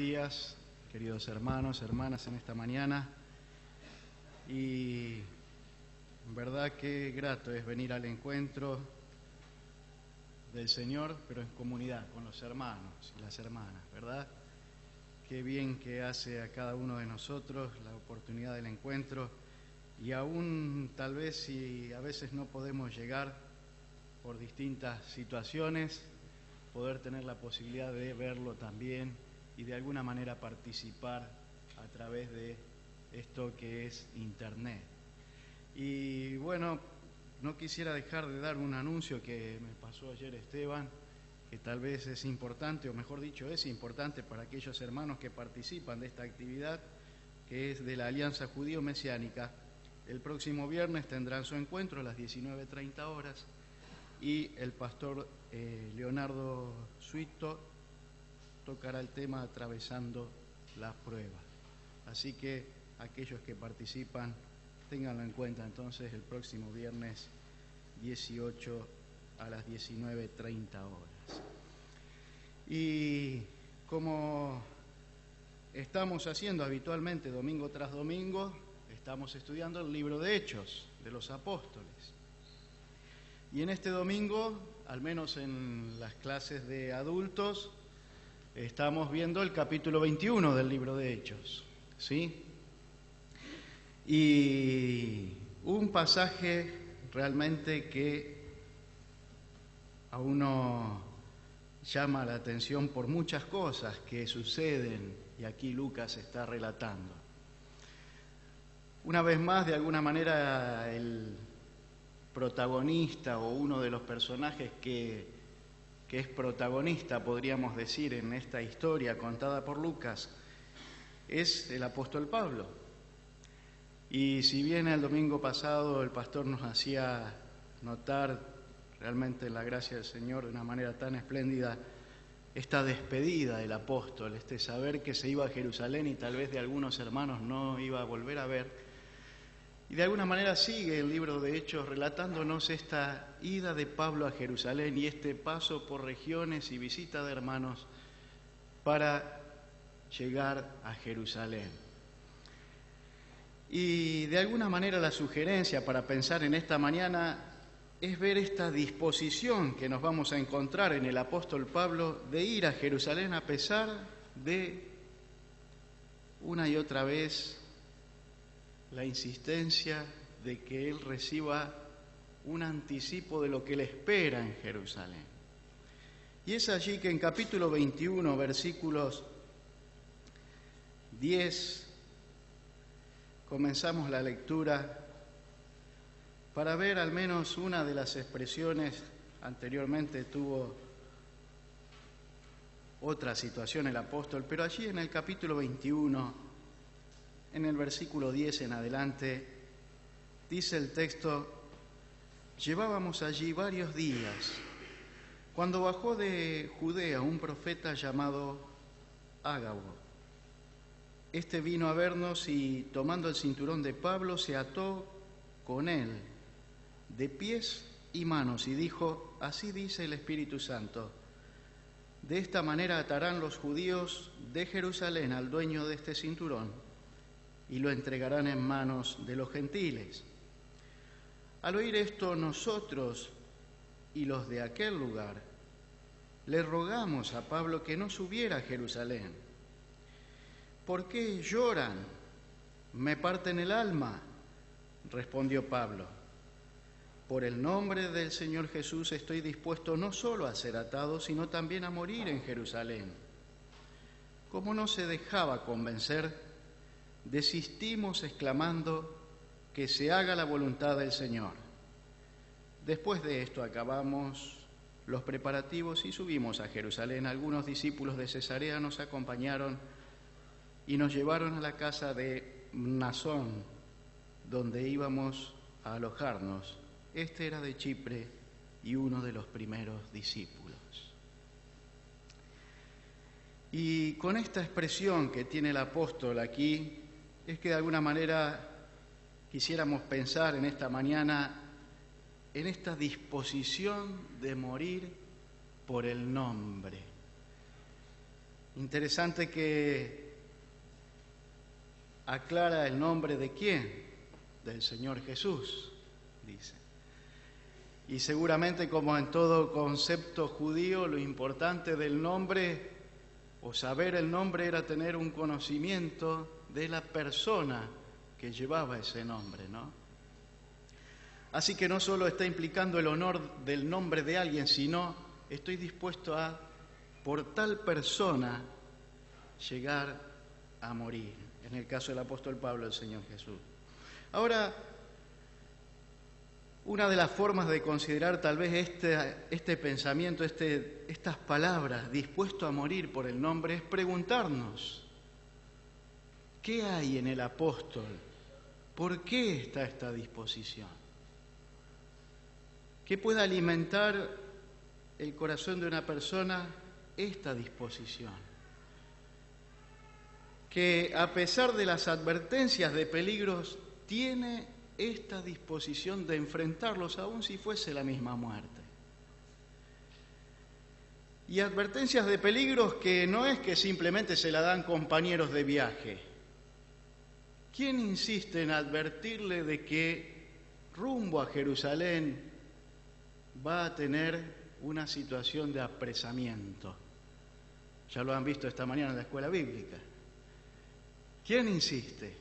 días, queridos hermanos, hermanas, en esta mañana. Y en verdad que grato es venir al encuentro del Señor, pero en comunidad, con los hermanos y las hermanas, ¿verdad? Qué bien que hace a cada uno de nosotros la oportunidad del encuentro, y aún tal vez si a veces no podemos llegar por distintas situaciones, poder tener la posibilidad de verlo también y de alguna manera participar a través de esto que es Internet. Y bueno, no quisiera dejar de dar un anuncio que me pasó ayer Esteban, que tal vez es importante, o mejor dicho, es importante para aquellos hermanos que participan de esta actividad, que es de la Alianza Judío-Mesiánica. El próximo viernes tendrán su encuentro a las 19:30 horas y el pastor Leonardo Suito tocará el tema Atravesando las pruebas. Así que aquellos que participan, ténganlo en cuenta entonces el próximo viernes 18 a las 19:30 horas. Y como estamos haciendo habitualmente domingo tras domingo, estamos estudiando el libro de Hechos de los Apóstoles. Y en este domingo, al menos en las clases de adultos, estamos viendo el capítulo 21 del libro de Hechos, ¿sí? Y un pasaje realmente que a uno llama la atención por muchas cosas que suceden, y aquí Lucas está relatando. Una vez más, de alguna manera, el protagonista o uno de los personajes que es protagonista, podríamos decir, en esta historia contada por Lucas, es el apóstol Pablo. Y si bien el domingo pasado el pastor nos hacía notar realmente en la gracia del Señor de una manera tan espléndida esta despedida del apóstol, este saber que se iba a Jerusalén y tal vez de algunos hermanos no iba a volver a ver, y de alguna manera sigue el libro de Hechos relatándonos esta ida de Pablo a Jerusalén y este paso por regiones y visita de hermanos para llegar a Jerusalén. Y de alguna manera la sugerencia para pensar en esta mañana es ver esta disposición que nos vamos a encontrar en el apóstol Pablo de ir a Jerusalén a pesar de una y otra vez la insistencia de que él reciba un anticipo de lo que le espera en Jerusalén. Y es allí que en capítulo 21, versículos 10, comenzamos la lectura para ver al menos una de las expresiones. Anteriormente tuvo otra situación el apóstol, pero allí en el capítulo 21, en el versículo 10 en adelante, dice el texto: llevábamos allí varios días, cuando bajó de Judea un profeta llamado Ágabo. Este vino a vernos y, tomando el cinturón de Pablo, se ató con él de pies y manos y dijo: así dice el Espíritu Santo, de esta manera atarán los judíos de Jerusalén al dueño de este cinturón y lo entregarán en manos de los gentiles. Al oír esto, nosotros y los de aquel lugar le rogamos a Pablo que no subiera a Jerusalén. ¿Por qué lloran? Me parten el alma, respondió Pablo. Por el nombre del Señor Jesús estoy dispuesto no solo a ser atado, sino también a morir en Jerusalén. Como no se dejaba convencer, desistimos exclamando: que se haga la voluntad del Señor. Después de esto acabamos los preparativos y subimos a Jerusalén. Algunos discípulos de Cesarea nos acompañaron y nos llevaron a la casa de Mnasón, donde íbamos a alojarnos. Este era de Chipre y uno de los primeros discípulos. Y con esta expresión que tiene el apóstol aquí, es que de alguna manera quisiéramos pensar en esta mañana en esta disposición de morir por el nombre. Interesante que aclara el nombre de quién, del Señor Jesús, dice. Y seguramente, como en todo concepto judío, lo importante del nombre o saber el nombre era tener un conocimiento de la persona que llevaba ese nombre, ¿no? Así que no solo está implicando el honor del nombre de alguien, sino estoy dispuesto a, por tal persona, llegar a morir. En el caso del apóstol Pablo, el Señor Jesús. Ahora, una de las formas de considerar tal vez este pensamiento, estas palabras, dispuesto a morir por el nombre, es preguntarnos, ¿qué hay en el apóstol? ¿Por qué está esta disposición? ¿Qué puede alimentar el corazón de una persona esta disposición? Que a pesar de las advertencias de peligros, tiene esta disposición de enfrentarlos, aun si fuese la misma muerte. Y advertencias de peligros que no es que simplemente se la dan compañeros de viaje. ¿Quién insiste en advertirle de que rumbo a Jerusalén va a tener una situación de apresamiento? Ya lo han visto esta mañana en la escuela bíblica. ¿Quién insiste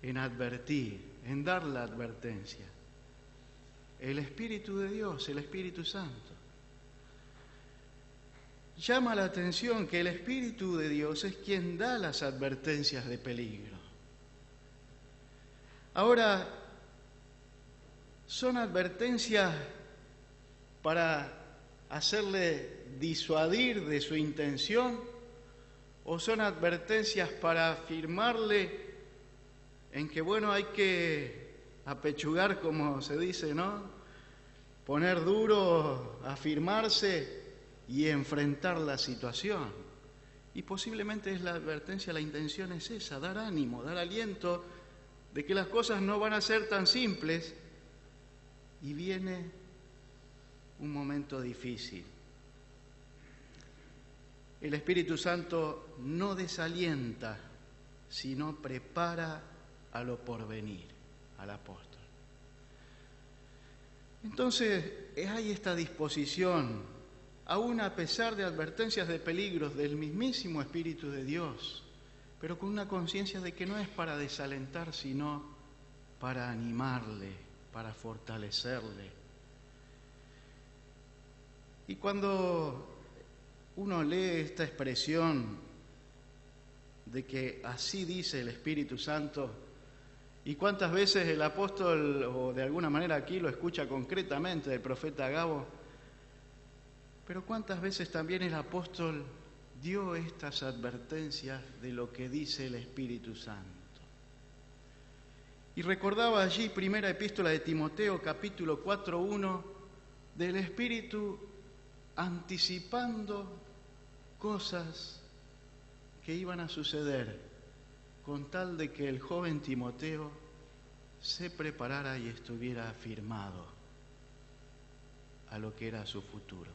en advertir, en dar la advertencia? El Espíritu de Dios, el Espíritu Santo. Llama la atención que el Espíritu de Dios es quien da las advertencias de peligro. Ahora, ¿son advertencias para hacerle disuadir de su intención? ¿O son advertencias para afirmarle en que, bueno, hay que apechugar, como se dice, ¿no? Poner duro, afirmarse y enfrentar la situación? Y posiblemente es la advertencia, la intención es esa, dar ánimo, dar aliento de que las cosas no van a ser tan simples y viene un momento difícil. El Espíritu Santo no desalienta, sino prepara a lo porvenir, al apóstol. Entonces, hay esta disposición, aún a pesar de advertencias de peligros del mismísimo Espíritu de Dios, pero con una conciencia de que no es para desalentar, sino para animarle, para fortalecerle. Y cuando uno lee esta expresión de que así dice el Espíritu Santo, y cuántas veces el apóstol, o de alguna manera aquí lo escucha concretamente del profeta Agabo, pero cuántas veces también el apóstol dio estas advertencias de lo que dice el Espíritu Santo. Y recordaba allí, primera epístola de Timoteo, capítulo 4:1, del Espíritu anticipando cosas que iban a suceder con tal de que el joven Timoteo se preparara y estuviera afirmado a lo que era su futuro.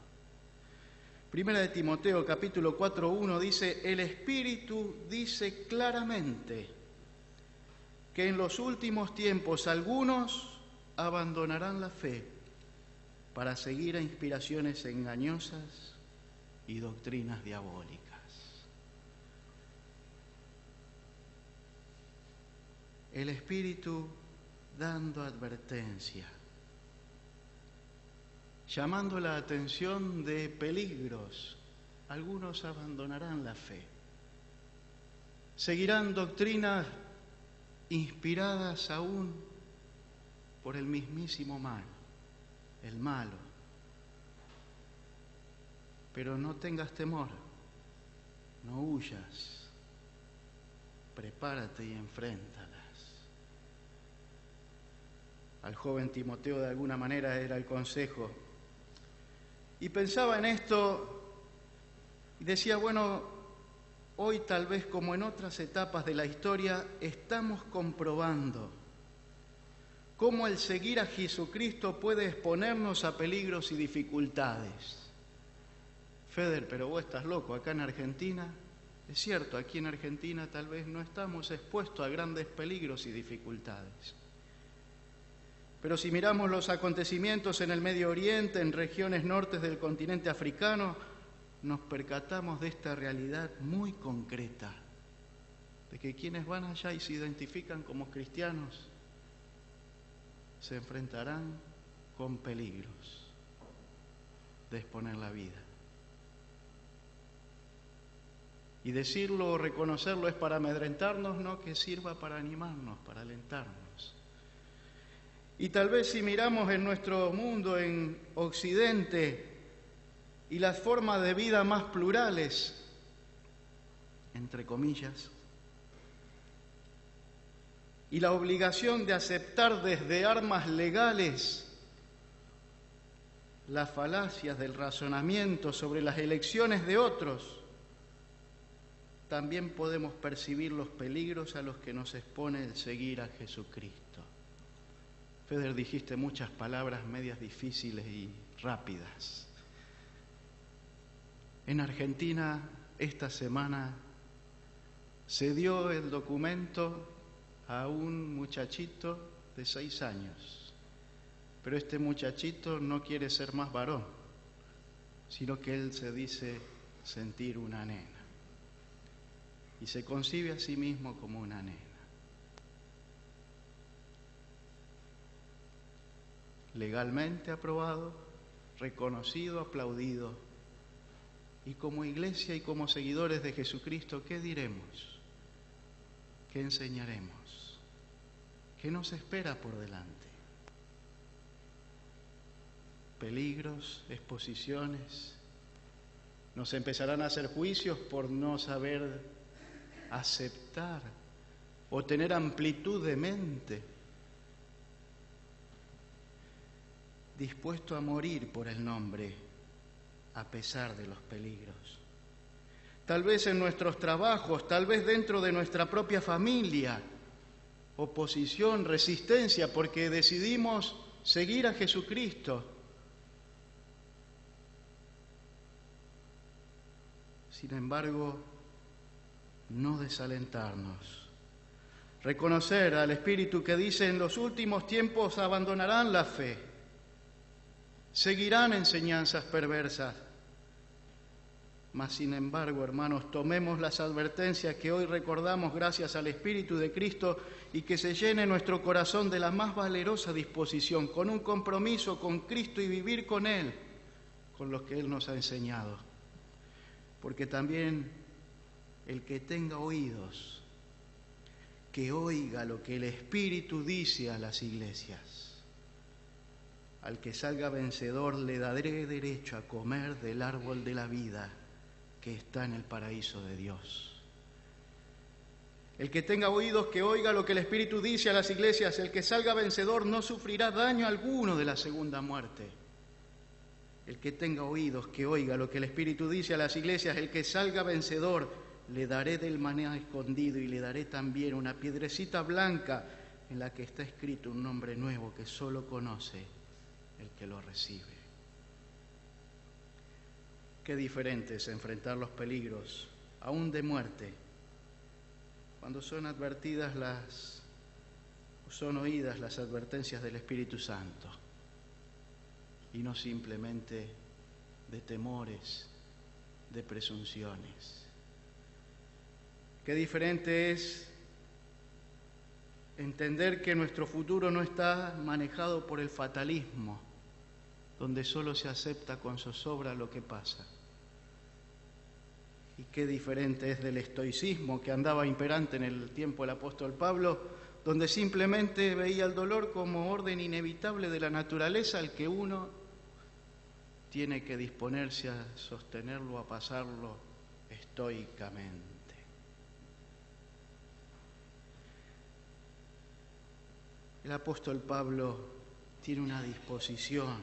Primera de Timoteo, capítulo 4:1 dice: el Espíritu dice claramente que en los últimos tiempos algunos abandonarán la fe para seguir a inspiraciones engañosas y doctrinas diabólicas. El Espíritu dando advertencia, llamando la atención de peligros. Algunos abandonarán la fe, seguirán doctrinas inspiradas aún por el mismísimo mal, el malo. Pero no tengas temor, no huyas, prepárate y enfréntalas. Al joven Timoteo de alguna manera era el consejo. Y pensaba en esto y decía, bueno, hoy tal vez como en otras etapas de la historia estamos comprobando cómo el seguir a Jesucristo puede exponernos a peligros y dificultades. Feder, pero vos estás loco, acá en Argentina, es cierto, aquí en Argentina tal vez no estamos expuestos a grandes peligros y dificultades. Pero si miramos los acontecimientos en el Medio Oriente, en regiones nortes del continente africano, nos percatamos de esta realidad muy concreta, de que quienes van allá y se identifican como cristianos se enfrentarán con peligros de exponer la vida. Y decirlo o reconocerlo es para amedrentarnos, no que sirva para animarnos, para alentarnos. Y tal vez si miramos en nuestro mundo, en Occidente, y las formas de vida más plurales, entre comillas, y la obligación de aceptar desde armas legales las falacias del razonamiento sobre las elecciones de otros, también podemos percibir los peligros a los que nos expone el seguir a Jesucristo. Feder, dijiste muchas palabras medias difíciles y rápidas. En Argentina, esta semana, se dio el documento a un muchachito de 6 años. Pero este muchachito no quiere ser más varón, sino que él se dice sentir una nena. Y se concibe a sí mismo como una nena. Legalmente aprobado, reconocido, aplaudido. Y como iglesia y como seguidores de Jesucristo, ¿qué diremos? ¿Qué enseñaremos? ¿Qué nos espera por delante? Peligros, exposiciones. Nos empezarán a hacer juicios por no saber aceptar o tener amplitud de mente, dispuesto a morir por el nombre a pesar de los peligros. Tal vez en nuestros trabajos, tal vez dentro de nuestra propia familia, oposición, resistencia, porque decidimos seguir a Jesucristo. Sin embargo, no desalentarnos. Reconocer al Espíritu que dice: en los últimos tiempos abandonarán la fe, seguirán enseñanzas perversas. Mas, sin embargo, hermanos, tomemos las advertencias que hoy recordamos gracias al Espíritu de Cristo y que se llene nuestro corazón de la más valerosa disposición, con un compromiso con Cristo y vivir con Él, con lo que Él nos ha enseñado. Porque también el que tenga oídos, que oiga lo que el Espíritu dice a las iglesias. Al que salga vencedor le daré derecho a comer del árbol de la vida que está en el paraíso de Dios. El que tenga oídos, que oiga lo que el Espíritu dice a las iglesias. El que salga vencedor no sufrirá daño alguno de la segunda muerte. El que tenga oídos, que oiga lo que el Espíritu dice a las iglesias. El que salga vencedor, le daré del maná escondido y le daré también una piedrecita blanca en la que está escrito un nombre nuevo que solo conoce el que lo recibe. Qué diferente es enfrentar los peligros, aún de muerte, cuando son oídas las advertencias del Espíritu Santo, y no simplemente de temores, de presunciones. Qué diferente es entender que nuestro futuro no está manejado por el fatalismo, donde solo se acepta con zozobra lo que pasa. Y qué diferente es del estoicismo que andaba imperante en el tiempo del apóstol Pablo, donde simplemente veía el dolor como orden inevitable de la naturaleza al que uno tiene que disponerse a sostenerlo, a pasarlo estoicamente. El apóstol Pablo tiene una disposición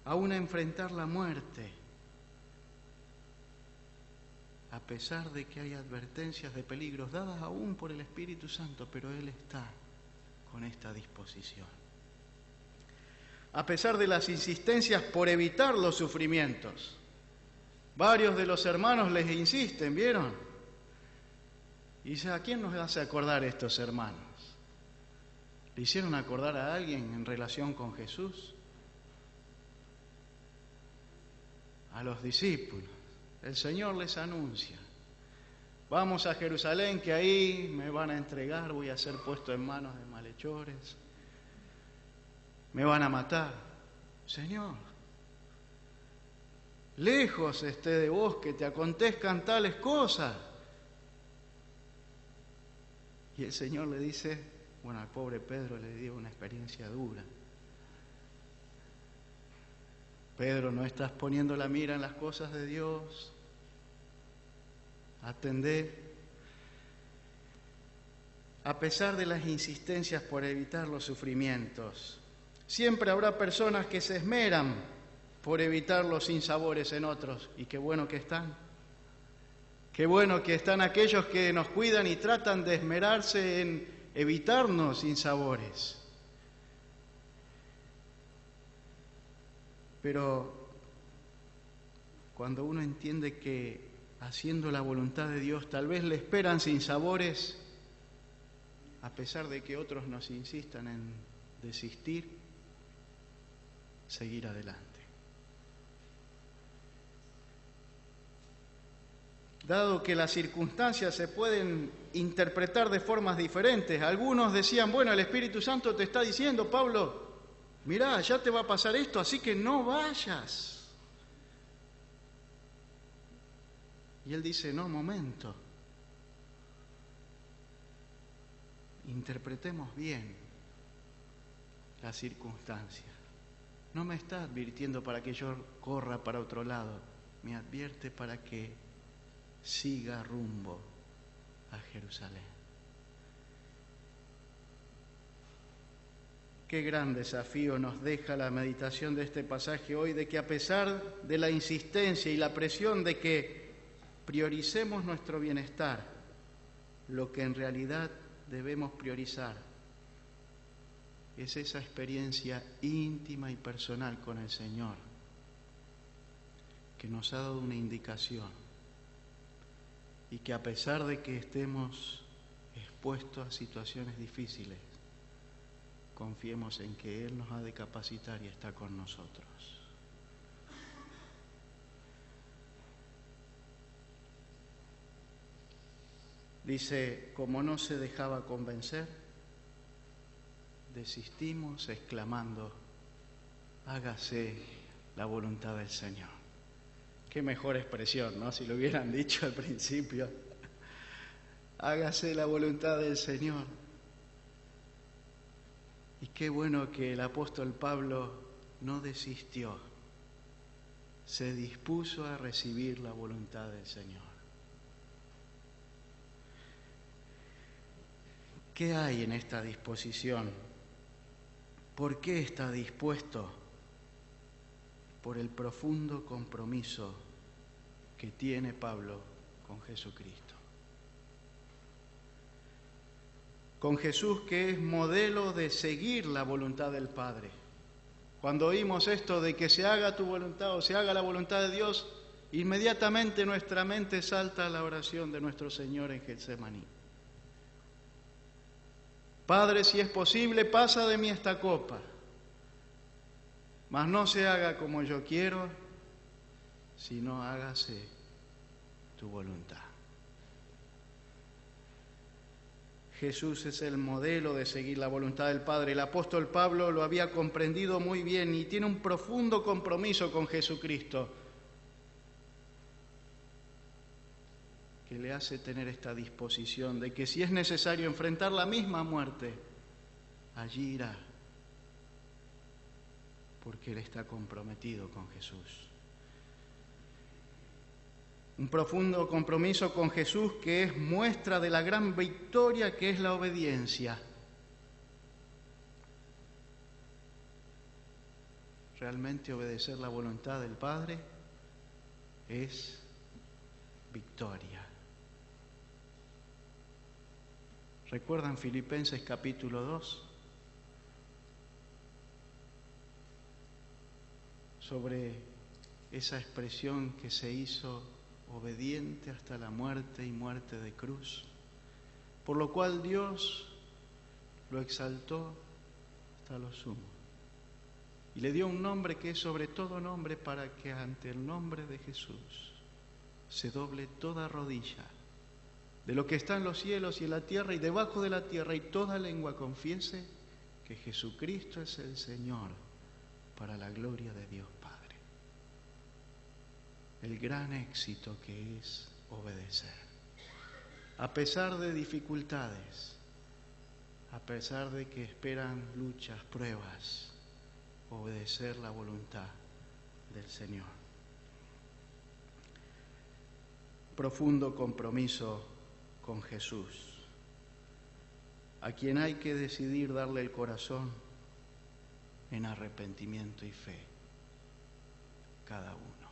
aún a enfrentar la muerte, a pesar de que hay advertencias de peligros dadas aún por el Espíritu Santo, pero él está con esta disposición. A pesar de las insistencias por evitar los sufrimientos, Varios de los hermanos les insisten, ¿vieron? Y dice, ¿a quién nos hace acordar estos hermanos? ¿Le hicieron acordar a alguien en relación con Jesús? A los discípulos. El Señor les anuncia, vamos a Jerusalén, que ahí me van a entregar, voy a ser puesto en manos de malhechores, me van a matar. Señor, lejos esté de vos que te acontezcan tales cosas. Y el Señor le dice, bueno, al pobre Pedro le dio una experiencia dura. Pedro, ¿no estás poniendo la mira en las cosas de Dios? Atendé. A pesar de las insistencias por evitar los sufrimientos, siempre habrá personas que se esmeran por evitar los sinsabores en otros. Y qué bueno que están. Qué bueno que están aquellos que nos cuidan y tratan de esmerarse en evitarnos sinsabores. Pero cuando uno entiende que haciendo la voluntad de Dios tal vez le esperan sinsabores, a pesar de que otros nos insistan en desistir, seguir adelante. Dado que las circunstancias se pueden interpretar de formas diferentes, algunos decían, bueno, el Espíritu Santo te está diciendo, Pablo, mirá, ya te va a pasar esto, así que no vayas. Y él dice, no, momento, interpretemos bien las circunstancias. No me está advirtiendo para que yo corra para otro lado, me advierte para que siga rumbo a Jerusalén. Qué gran desafío nos deja la meditación de este pasaje hoy, de que a pesar de la insistencia y la presión de que prioricemos nuestro bienestar, lo que en realidad debemos priorizar es esa experiencia íntima y personal con el Señor, que nos ha dado una indicación, y que a pesar de que estemos expuestos a situaciones difíciles, confiemos en que Él nos ha de capacitar y está con nosotros. Dice, como no se dejaba convencer, desistimos exclamando, hágase la voluntad del Señor. Qué mejor expresión, ¿no? Si lo hubieran dicho al principio. Hágase la voluntad del Señor. Y qué bueno que el apóstol Pablo no desistió, se dispuso a recibir la voluntad del Señor. ¿Qué hay en esta disposición? ¿Por qué está dispuesto? Por el profundo compromiso que tiene Pablo con Jesucristo. Con Jesús, que es modelo de seguir la voluntad del Padre. Cuando oímos esto de que se haga tu voluntad o se haga la voluntad de Dios, inmediatamente nuestra mente salta a la oración de nuestro Señor en Getsemaní. Padre, si es posible, pasa de mí esta copa, mas no se haga como yo quiero, sino hágase tu voluntad. Jesús es el modelo de seguir la voluntad del Padre. El apóstol Pablo lo había comprendido muy bien y tiene un profundo compromiso con Jesucristo que le hace tener esta disposición de que si es necesario enfrentar la misma muerte, allí irá, porque él está comprometido con Jesús. Un profundo compromiso con Jesús que es muestra de la gran victoria que es la obediencia. Realmente obedecer la voluntad del Padre es victoria. ¿Recuerdan Filipenses capítulo 2? Sobre esa expresión que se hizo obediente hasta la muerte y muerte de cruz, por lo cual Dios lo exaltó hasta lo sumo y le dio un nombre que es sobre todo nombre, para que ante el nombre de Jesús se doble toda rodilla de lo que está en los cielos y en la tierra y debajo de la tierra, y toda lengua confiese que Jesucristo es el Señor, para la gloria de Dios Padre. El gran éxito que es obedecer, a pesar de dificultades, a pesar de que esperan luchas, pruebas, obedecer la voluntad del Señor. Profundo compromiso con Jesús, a quien hay que decidir darle el corazón en arrepentimiento y fe, cada uno.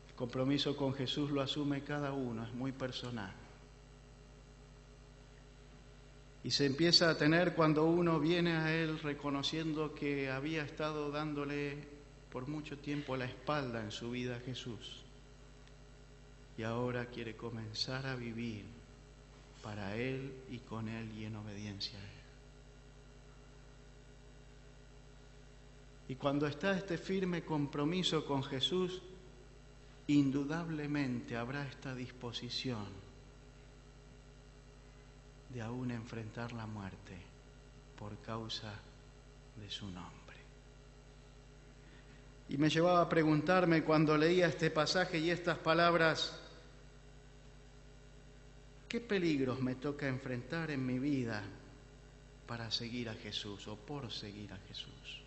El compromiso con Jesús lo asume cada uno, es muy personal. Y se empieza a tener cuando uno viene a Él reconociendo que había estado dándole por mucho tiempo la espalda en su vida a Jesús. Y ahora quiere comenzar a vivir para Él y con Él y en obediencia a Él. Y cuando está este firme compromiso con Jesús, indudablemente habrá esta disposición de aún enfrentar la muerte por causa de su nombre. Y me llevaba a preguntarme cuando leía este pasaje y estas palabras, ¿qué peligros me toca enfrentar en mi vida para seguir a Jesús o por seguir a Jesús?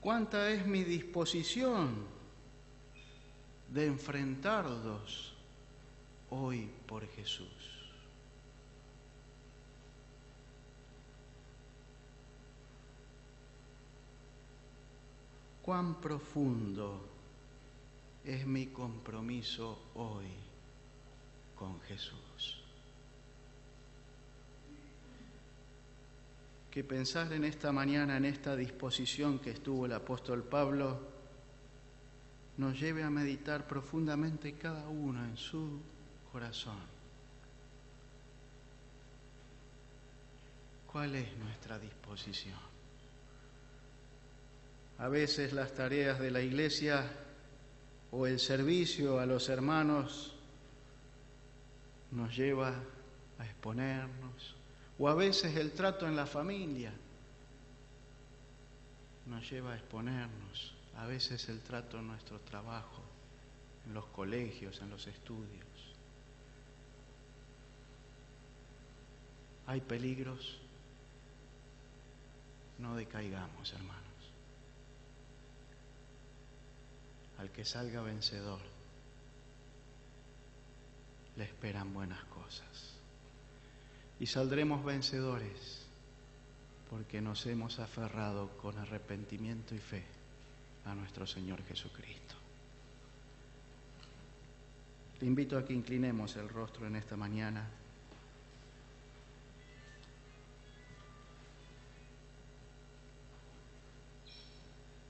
¿Cuánta es mi disposición de enfrentarlos hoy por Jesús? ¿Cuán profundo es mi compromiso hoy con Jesús? Que pensar en esta mañana, en esta disposición que estuvo el apóstol Pablo, nos lleve a meditar profundamente cada uno en su corazón. ¿Cuál es nuestra disposición? A veces las tareas de la iglesia o el servicio a los hermanos nos lleva a exponernos, o a veces el trato en la familia nos lleva a exponernos, a veces el trato en nuestro trabajo, en los colegios, en los estudios. ¿Hay peligros? No decaigamos, hermanos. Al que salga vencedor, le esperan buenas cosas. Y saldremos vencedores porque nos hemos aferrado con arrepentimiento y fe a nuestro Señor Jesucristo. Te invito a que inclinemos el rostro en esta mañana.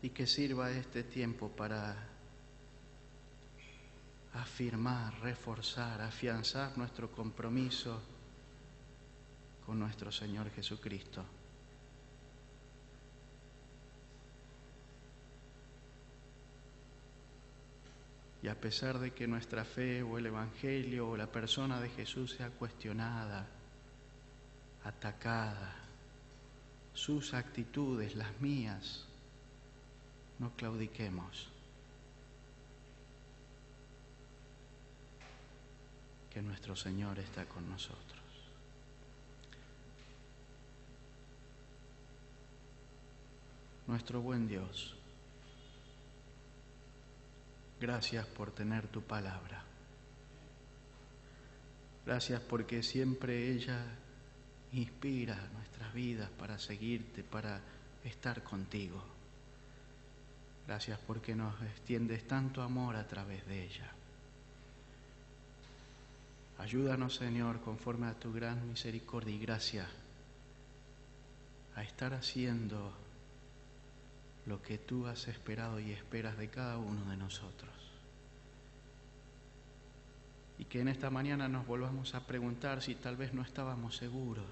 Y que sirva este tiempo para afirmar, reforzar, afianzar nuestro compromiso con nuestro Señor Jesucristo. Y a pesar de que nuestra fe o el Evangelio o la persona de Jesús sea cuestionada, atacada, sus actitudes, las mías, no claudiquemos. Que nuestro Señor está con nosotros. Nuestro buen Dios, gracias por tener tu palabra. Gracias porque siempre ella inspira nuestras vidas para seguirte, para estar contigo. Gracias porque nos extiendes tanto amor a través de ella. Ayúdanos, Señor, conforme a tu gran misericordia y gracia, a estar haciendo lo que tú has esperado y esperas de cada uno de nosotros. Y que en esta mañana nos volvamos a preguntar si tal vez no estábamos seguros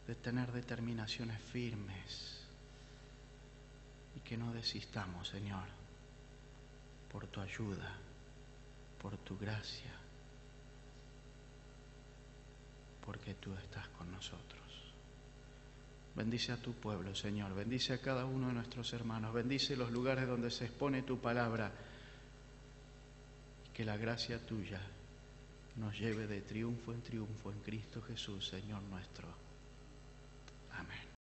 de tener determinaciones firmes y que no desistamos, Señor, por tu ayuda, por tu gracia, porque tú estás con nosotros. Bendice a tu pueblo, Señor, bendice a cada uno de nuestros hermanos, bendice los lugares donde se expone tu palabra y que la gracia tuya nos lleve de triunfo en triunfo en Cristo Jesús, Señor nuestro. Amén.